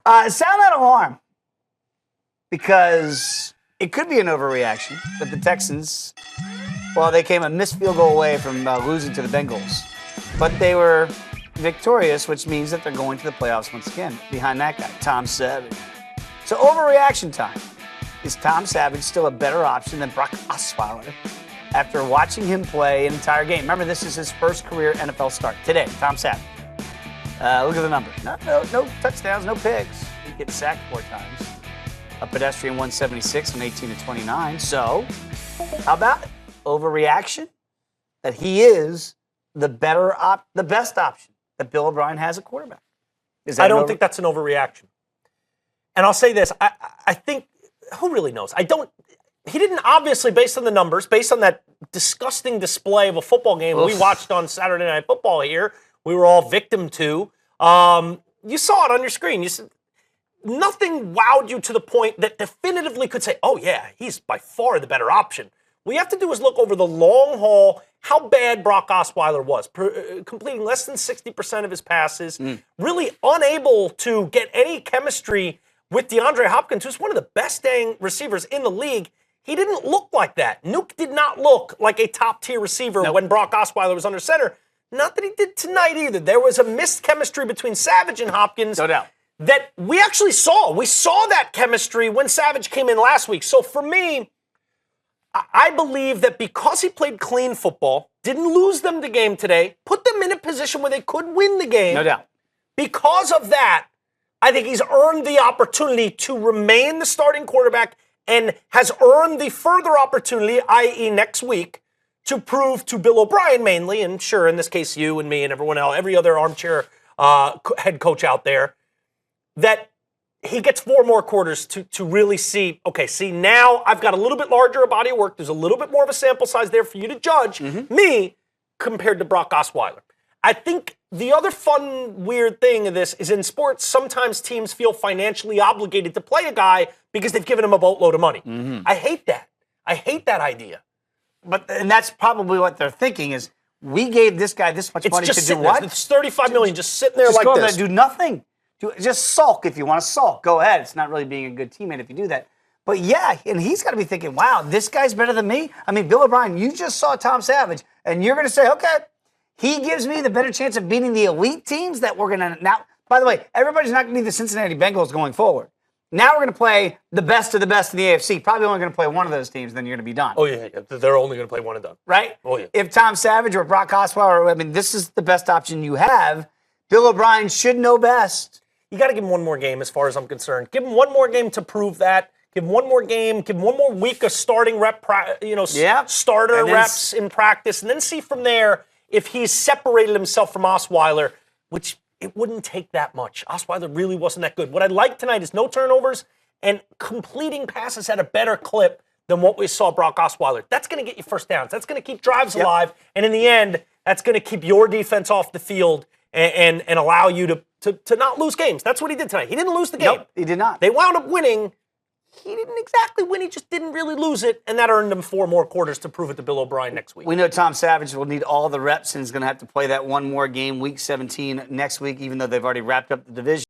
Sound that alarm, because it could be an overreaction that the Texans, well, they came a missed field goal away from losing to the Bengals, but they were victorious, which means that they're going to the playoffs once again behind that guy, Tom Savage. So overreaction time. Is Tom Savage still a better option than Brock Osweiler after watching him play an entire game? Remember, this is his first career NFL start. Today, Tom Savage. Look at the numbers. No touchdowns, no picks. He gets sacked 4 times. A pedestrian 176 from 18 to 29. So, how about it? Overreaction? That he is the best option that Bill O'Brien has at quarterback. I don't think that's an overreaction. And I'll say this. I think, who really knows? He didn't obviously, based on the numbers, based on that disgusting display of a football game we watched on Saturday Night Football here, we were all victim to. You saw it on your screen. You said nothing wowed you to the point that definitively could say, oh yeah, he's by far the better option. What you have to do is look over the long haul, how bad Brock Osweiler was, completing less than 60% of his passes, really unable to get any chemistry with DeAndre Hopkins, who's one of the best dang receivers in the league. He didn't look like that. Nuke did not look like a top-tier receiver when Brock Osweiler was under center. Not that he did tonight either. There was a missed chemistry between Savage and Hopkins. No doubt. That we actually saw. We saw that chemistry when Savage came in last week. So for me, I believe that because he played clean football, didn't lose them the game today, put them in a position where they could win the game. No doubt. Because of that, I think he's earned the opportunity to remain the starting quarterback and has earned the further opportunity, i.e. next week, to prove to Bill O'Brien mainly, and sure, in this case, you and me and everyone else, every other armchair head coach out there, that he gets 4 more quarters to really see, okay, now I've got a little bit larger a body of work. There's a little bit more of a sample size there for you to judge me compared to Brock Osweiler. I think the other fun, weird thing of this is in sports, sometimes teams feel financially obligated to play a guy because they've given him a boatload of money. I hate that. I hate that idea. And that's probably what they're thinking is, we gave this guy this much money to do what? It's $35 million just sitting there just like go this. There, do nothing. Just sulk if you want to sulk. Go ahead. It's not really being a good teammate if you do that. But yeah, and he's got to be thinking, wow, this guy's better than me. I mean, Bill O'Brien, you just saw Tom Savage, and you're going to say, okay, he gives me the better chance of beating the elite teams that we're going to now. By the way, everybody's not going to be the Cincinnati Bengals going forward. Now we're going to play the best of the best in the AFC. Probably only going to play one of those teams, then you're going to be done. Oh, yeah. They're only going to play one and done. Right? Oh, yeah. If Tom Savage or Brock Osweiler, I mean, this is the best option you have. Bill O'Brien should know best. You got to give him one more game as far as I'm concerned. Give him one more game to prove that. Give him one more game. Give him one more week of starting starter reps in practice. And then see from there if he's separated himself from Osweiler, which it wouldn't take that much. Osweiler really wasn't that good. What I like tonight is no turnovers and completing passes at a better clip than what we saw Brock Osweiler. That's going to get you first downs. That's going to keep drives alive. And in the end, that's going to keep your defense off the field and allow you to not lose games. That's what he did tonight. He didn't lose the game. Nope, he did not. They wound up winning. He didn't exactly win. He just didn't really lose it, and that earned him 4 more quarters to prove it to Bill O'Brien next week. We know Tom Savage will need all the reps and is going to have to play that one more game, Week 17 next week, even though they've already wrapped up the division.